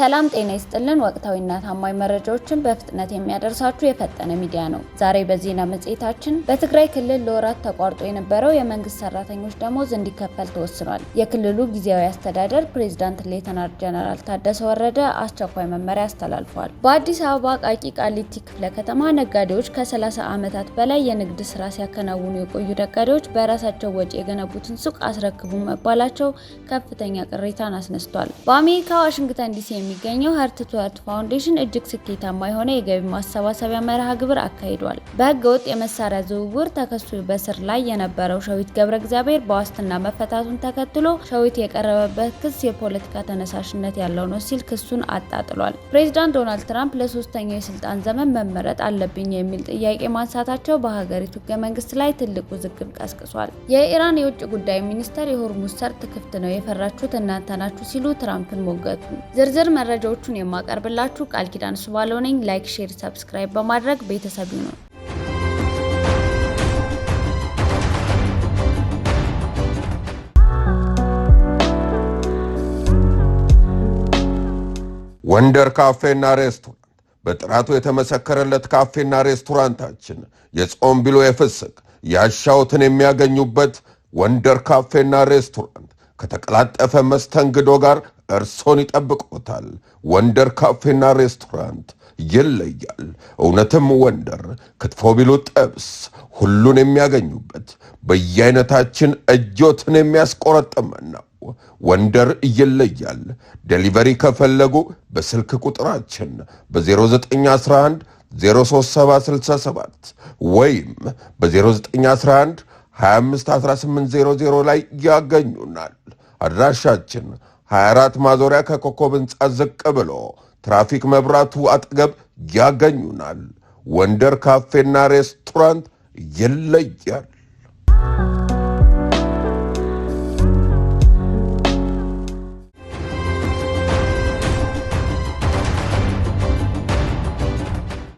ሰላም ጤና ይስጥልን። ወቅታዊና ታማኝ መረጃዎችን በፍጥነት የሚያደርሳችሁ የፈጠነ ሚዲያ ነው። ዛሬ በዜና መጽሔታችን በትግራይ ክልል ለወራት ተቋርጦ የነበረው የመንግስት ሰራተኞች ደሞዝ እንዲከፈል ተወስኗል። የክልሉ ጊዜያዊ አስተዳደር ፕሬዝዳንት ሌተናል ጀነራል ታደሰ ወረደ አስቸኳይ መመሪያ አስተላልፈዋል። በአዲስ አበባ ቃቂ ቃሊቲ ክፍለ ከተማ ነጋዴዎች ከ30 ዓመታት በላይ የንግድ ስራ ሲያከናውኑ የቆዩ ነጋዴዎች በራሳቸው ወጪ የገነቡትን ሱቅ አስረክቡ መባላቸው ከፍተኛ ቅሬታን አስነስቷል። በአሜሪካ ዋሽንግተን ዲሲ የሚገኘው ሀርት ቱ ሀርት ፋውንዴሽን እጅግ ስኬታማ የሆነ የገቢ ማሰባሰቢያ መርሃ ግብር አካሂዷል። በህገ ወጥ የመሳሪያ ዝውውር ተከሶ በስር ላይ የነበረው ሸዊት ገብረ እግዚአብሔር በዋስትና መፈታቱን ተከትሎ ሸዊት የቀረበበት ክስ የፖለቲካ ተነሳሽነት ያለው ነው ሲል ክሱን አጣጥሏል። ፕሬዝዳንት ዶናልድ ትራምፕ ለሶስተኛው የስልጣን ዘመን መመረጥ አለብኝ የሚል ጥያቄ ማንሳታቸው በሀገሪቱ ህገ መንግስት ላይ ትልቅ ውዝግብ ቀስቅሷል። የኢራን የውጭ ጉዳይ ሚኒስተር የሆርሙዝ ሰርጥ ክፍት ነው የፈራችሁት እናንተ ናችሁ ሲሉ ትራምፕን ሞገቱ። ዝርዝር መረጃዎቹን የማቀርብላችሁ ቃል ኪዳን ሱባለው ነኝ። ላይክ፣ ሼር፣ ሰብስክራይብ በማድረግ ቤተሰብ ይሁኑ። ወንደር ካፌና ሬስቶራንት በጥራቱ የተመሰከረለት ካፌና ሬስቶራንታችን የጾም ቢሎ የፍስክ ያሻውትን የሚያገኙበት ወንደር ካፌና ሬስቶራንት ከተቀላጠፈ መስተንግዶ ጋር እርሶን ይጠብቆታል። ወንደር ካፌና ሬስቶራንት ይለያል። እውነትም ወንደር ክትፎ ቢሉ ጥብስ ሁሉን የሚያገኙበት በየአይነታችን እጆትን የሚያስቆረጥመን ነው። ወንደር ይለያል። ዴሊቨሪ ከፈለጉ በስልክ ቁጥራችን በ0911 03767 ወይም በ0911 251800 ላይ ያገኙናል። አድራሻችን 24 ማዞሪያ ከኮከብ ህንፃ ዝቅ ብሎ ትራፊክ መብራቱ አጠገብ ያገኙናል። ወንደር ካፌና ሬስቶራንት ይለያል።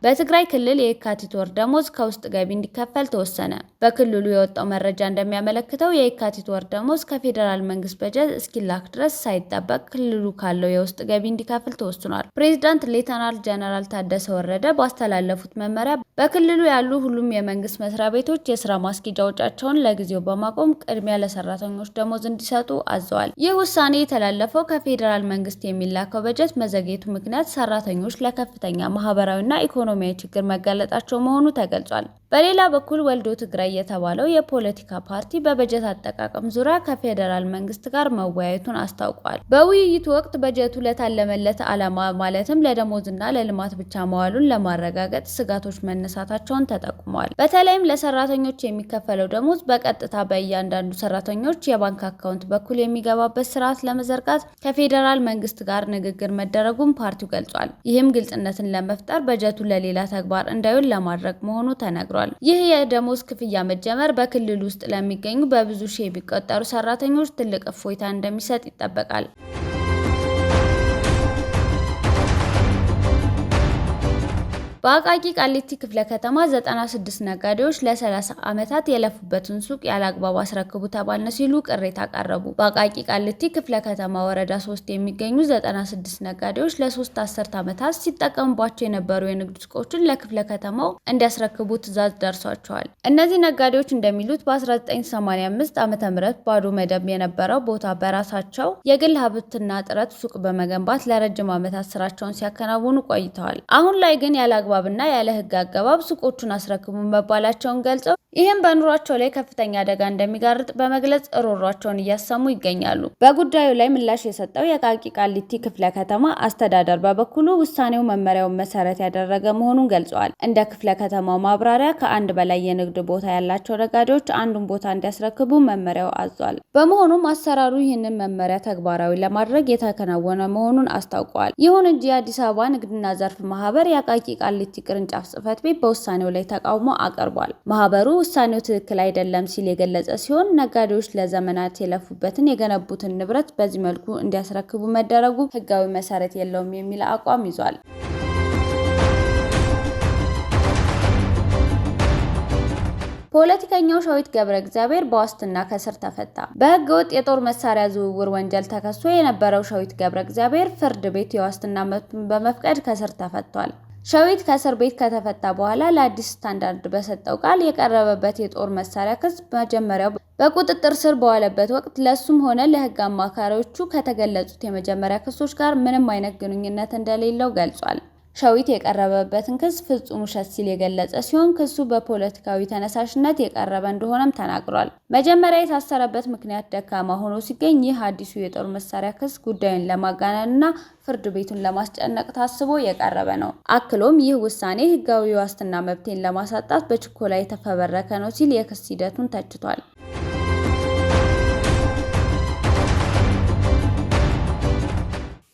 በትግራይ ክልል የካቲት ወር ደሞዝ ከውስጥ ገቢ እንዲከፈል ተወሰነ። በክልሉ የወጣው መረጃ እንደሚያመለክተው የካቲት ወር ደሞዝ ከፌዴራል መንግስት በጀት እስኪላክ ድረስ ሳይጠበቅ ክልሉ ካለው የውስጥ ገቢ እንዲከፍል ተወስኗል። ፕሬዝዳንት ሌተናል ጀነራል ታደሰ ወረደ ባስተላለፉት መመሪያ በክልሉ ያሉ ሁሉም የመንግስት መስሪያ ቤቶች የስራ ማስኬጃ ወጪያቸውን ለጊዜው በማቆም ቅድሚያ ለሰራተኞች ደሞዝ እንዲሰጡ አዘዋል። ይህ ውሳኔ የተላለፈው ከፌዴራል መንግስት የሚላከው በጀት መዘግየቱ ምክንያት ሰራተኞች ለከፍተኛ ማህበራዊና ኢኮኖሚያዊ ችግር መጋለጣቸው መሆኑ ተገልጿል። በሌላ በኩል ወልዶ ትግራይ የተባለው የፖለቲካ ፓርቲ በበጀት አጠቃቀም ዙሪያ ከፌዴራል መንግስት ጋር መወያየቱን አስታውቋል። በውይይቱ ወቅት በጀቱ ለታለመለት ዓላማ ማለትም ለደሞዝና ለልማት ብቻ መዋሉን ለማረጋገጥ ስጋቶች መነሳታቸውን ተጠቁመዋል። በተለይም ለሰራተኞች የሚከፈለው ደሞዝ በቀጥታ በእያንዳንዱ ሰራተኞች የባንክ አካውንት በኩል የሚገባበት ስርዓት ለመዘርጋት ከፌዴራል መንግስት ጋር ንግግር መደረጉን ፓርቲው ገልጿል። ይህም ግልጽነትን ለመፍጠር በጀቱ ለሌላ ተግባር እንዳይውል ለማድረግ መሆኑ ተነግሯል። ይህ የደሞዝ ክፍያ መጀመር በክልል ውስጥ ለሚገኙ በብዙ ሺህ የሚቆጠሩ ሰራተኞች ትልቅ እፎይታ እንደሚሰጥ ይጠበቃል። በአቃቂ ቃሊቲ ክፍለ ከተማ 96 ነጋዴዎች ለ30 ዓመታት የለፉበትን ሱቅ ያለአግባብ አስረክቡ ተባልን ሲሉ ቅሬታ አቀረቡ። በአቃቂ ቃሊቲ ክፍለ ከተማ ወረዳ 3 የሚገኙ 96 ነጋዴዎች ለ3 አስርት ዓመታት ሲጠቀሙባቸው የነበሩ የንግድ ሱቆችን ለክፍለ ከተማው እንዲያስረክቡ ትዕዛዝ ደርሷቸዋል። እነዚህ ነጋዴዎች እንደሚሉት በ1985 ዓ.ም ባዶ መደብ የነበረው ቦታ በራሳቸው የግል ሀብትና ጥረት ሱቅ በመገንባት ለረጅም ዓመታት ስራቸውን ሲያከናውኑ ቆይተዋል። አሁን ላይ ግን ያለአግባብ እና ያለ ህግ አገባብ ሱቆቹን አስረክቡ መባላቸውን ገልጸው ይህም በኑሯቸው ላይ ከፍተኛ አደጋ እንደሚጋርጥ በመግለጽ ሮሯቸውን እያሰሙ ይገኛሉ። በጉዳዩ ላይ ምላሽ የሰጠው የአቃቂ ቃሊቲ ክፍለ ከተማ አስተዳደር በበኩሉ ውሳኔው መመሪያውን መሰረት ያደረገ መሆኑን ገልጸዋል። እንደ ክፍለ ከተማው ማብራሪያ ከአንድ በላይ የንግድ ቦታ ያላቸው ነጋዴዎች አንዱን ቦታ እንዲያስረክቡ መመሪያው አዟል። በመሆኑም አሰራሩ ይህንን መመሪያ ተግባራዊ ለማድረግ የተከናወነ መሆኑን አስታውቀዋል። ይሁን እንጂ የአዲስ አበባ ንግድና ዘርፍ ማህበር የአቃቂ ቃሊቲ ቅርንጫፍ ጽህፈት ቤት በውሳኔው ላይ ተቃውሞ አቅርቧል። ማህበሩ ውሳኔው ትክክል አይደለም ሲል የገለጸ ሲሆን ነጋዴዎች ለዘመናት የለፉበትን የገነቡትን ንብረት በዚህ መልኩ እንዲያስረክቡ መደረጉ ህጋዊ መሰረት የለውም የሚል አቋም ይዟል። ፖለቲከኛው ሸዊት ገብረ እግዚአብሔር በዋስትና ከስር ተፈታ። በህገወጥ የጦር መሳሪያ ዝውውር ወንጀል ተከሶ የነበረው ሸዊት ገብረ እግዚአብሔር ፍርድ ቤት የዋስትና መብቱን በመፍቀድ ከስር ተፈቷል። ሸዊት ከእስር ቤት ከተፈታ በኋላ ለአዲስ ስታንዳርድ በሰጠው ቃል የቀረበበት የጦር መሳሪያ ክስ መጀመሪያው በቁጥጥር ስር በዋለበት ወቅት ለሱም ሆነ ለህግ አማካሪዎቹ ከተገለጹት የመጀመሪያ ክሶች ጋር ምንም አይነት ግንኙነት እንደሌለው ገልጿል። ሸዊት የቀረበበትን ክስ ፍጹም ውሸት ሲል የገለጸ ሲሆን ክሱ በፖለቲካዊ ተነሳሽነት የቀረበ እንደሆነም ተናግሯል። መጀመሪያ የታሰረበት ምክንያት ደካማ ሆኖ ሲገኝ ይህ አዲሱ የጦር መሳሪያ ክስ ጉዳዩን ለማጋነንና ፍርድ ቤቱን ለማስጨነቅ ታስቦ የቀረበ ነው። አክሎም ይህ ውሳኔ ህጋዊ ዋስትና መብቴን ለማሳጣት በችኮላ የተፈበረከ ነው ሲል የክስ ሂደቱን ተችቷል።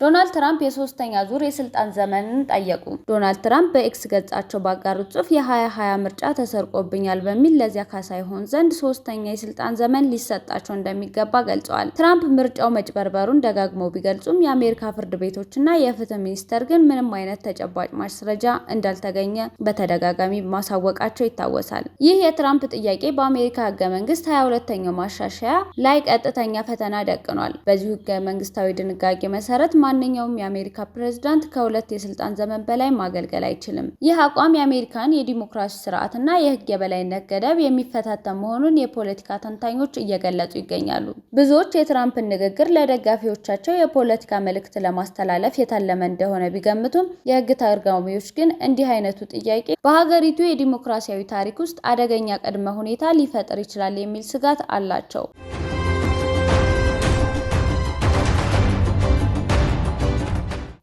ዶናልድ ትራምፕ የሶስተኛ ዙር የስልጣን ዘመንን ጠየቁ። ዶናልድ ትራምፕ በኤክስ ገጻቸው ባጋሩት ጽሑፍ የ2020 ምርጫ ተሰርቆብኛል በሚል ለዚያ ካሳ ይሆን ዘንድ ሶስተኛ የስልጣን ዘመን ሊሰጣቸው እንደሚገባ ገልጸዋል። ትራምፕ ምርጫው መጭበርበሩን ደጋግመው ቢገልጹም የአሜሪካ ፍርድ ቤቶችና የፍትህ ሚኒስቴር ግን ምንም አይነት ተጨባጭ ማስረጃ እንዳልተገኘ በተደጋጋሚ ማሳወቃቸው ይታወሳል። ይህ የትራምፕ ጥያቄ በአሜሪካ ህገ መንግስት 22ኛው ማሻሻያ ላይ ቀጥተኛ ፈተና ደቅኗል። በዚሁ ህገ መንግስታዊ ድንጋጌ መሰረት ማንኛውም የአሜሪካ ፕሬዝዳንት ከሁለት የስልጣን ዘመን በላይ ማገልገል አይችልም። ይህ አቋም የአሜሪካን የዲሞክራሲ ስርዓትና የህግ የበላይነት ገደብ የሚፈታተን መሆኑን የፖለቲካ ተንታኞች እየገለጹ ይገኛሉ። ብዙዎች የትራምፕን ንግግር ለደጋፊዎቻቸው የፖለቲካ መልእክት ለማስተላለፍ የታለመ እንደሆነ ቢገምቱም የህግ ተርጓሚዎች ግን እንዲህ አይነቱ ጥያቄ በሀገሪቱ የዲሞክራሲያዊ ታሪክ ውስጥ አደገኛ ቅድመ ሁኔታ ሊፈጥር ይችላል የሚል ስጋት አላቸው።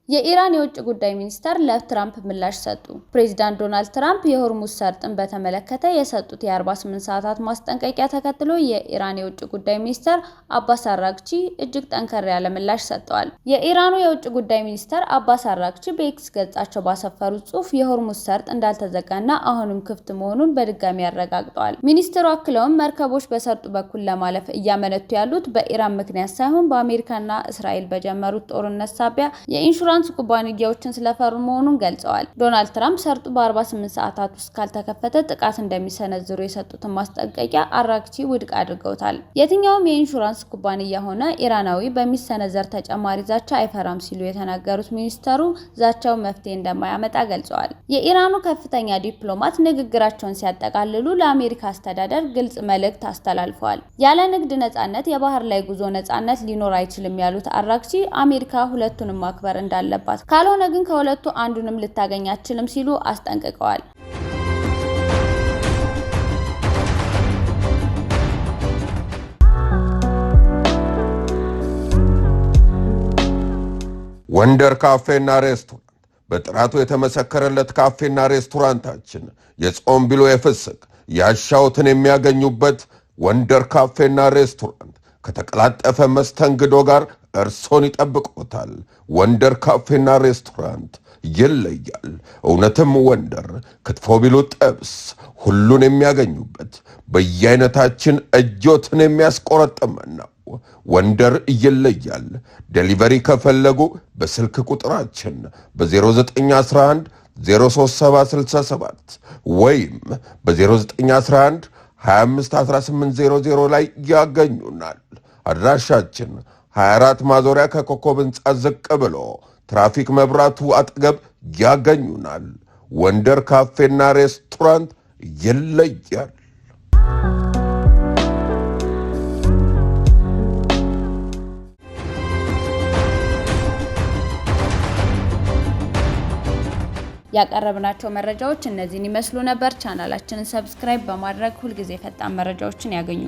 የኢራን የውጭ ጉዳይ ሚኒስተር ለትራምፕ ምላሽ ሰጡ። ፕሬዚዳንት ዶናልድ ትራምፕ የሆርሙዝ ሰርጥን በተመለከተ የሰጡት የ48 ሰዓታት ማስጠንቀቂያ ተከትሎ የኢራን የውጭ ጉዳይ ሚኒስተር አባስ አራግቺ እጅግ ጠንከር ያለ ምላሽ ሰጥተዋል። የኢራኑ የውጭ ጉዳይ ሚኒስተር አባስ አራግቺ በኤክስ ገጻቸው ባሰፈሩት ጽሑፍ የሆርሙዝ ሰርጥ እንዳልተዘጋና አሁንም ክፍት መሆኑን በድጋሚ አረጋግጠዋል። ሚኒስትሩ አክለውም መርከቦች በሰርጡ በኩል ለማለፍ እያመነቱ ያሉት በኢራን ምክንያት ሳይሆን በአሜሪካና እስራኤል በጀመሩት ጦርነት ሳቢያ የኢንሹራንስ ኩባንያዎችን ስለፈሩ መሆኑን ገልጸዋል። ዶናልድ ትራምፕ ሰርጡ በ48 ሰዓታት ውስጥ ካልተከፈተ ጥቃት እንደሚሰነዝሩ የሰጡትን ማስጠንቀቂያ አራግቺ ውድቅ አድርገውታል። የትኛውም የኢንሹራንስ ኩባንያ ሆነ ኢራናዊ በሚሰነዘር ተጨማሪ ዛቻ አይፈራም ሲሉ የተናገሩት ሚኒስተሩ ዛቻው መፍትሄ እንደማያመጣ ገልጸዋል። የኢራኑ ከፍተኛ ዲፕሎማት ንግግራቸውን ሲያጠቃልሉ ለአሜሪካ አስተዳደር ግልጽ መልእክት አስተላልፈዋል። ያለ ንግድ ነጻነት የባህር ላይ ጉዞ ነጻነት ሊኖር አይችልም ያሉት አራግቺ አሜሪካ ሁለቱንም ማክበር እንዳለ ካልሆነ ግን ከሁለቱ አንዱንም ልታገኝ አትችልም ሲሉ አስጠንቅቀዋል። ወንደር ካፌና ሬስቶራንት በጥራቱ የተመሰከረለት ካፌና ሬስቶራንታችን የጾም ቢሎ የፍስክ ያሻውትን የሚያገኙበት ወንደር ካፌና ሬስቶራንት ከተቀላጠፈ መስተንግዶ ጋር እርሶን ይጠብቆታል። ወንደር ካፌና ሬስቶራንት ይለያል። እውነትም ወንደር ክትፎ ቢሉ ጥብስ ሁሉን የሚያገኙበት በየአይነታችን እጆትን የሚያስቆረጥመን ነው። ወንደር ይለያል። ዴሊቨሪ ከፈለጉ በስልክ ቁጥራችን በ0911 03767 ወይም በ0911 251800 ላይ ያገኙናል። አድራሻችን 24 ማዞሪያ ከኮከብ ህንፃ ዝቅ ብሎ ትራፊክ መብራቱ አጠገብ ያገኙናል። ወንደር ካፌና ሬስቶራንት ይለያል። ያቀረብናቸው መረጃዎች እነዚህን ይመስሉ ነበር። ቻናላችንን ሰብስክራይብ በማድረግ ሁልጊዜ ፈጣን መረጃዎችን ያገኙ።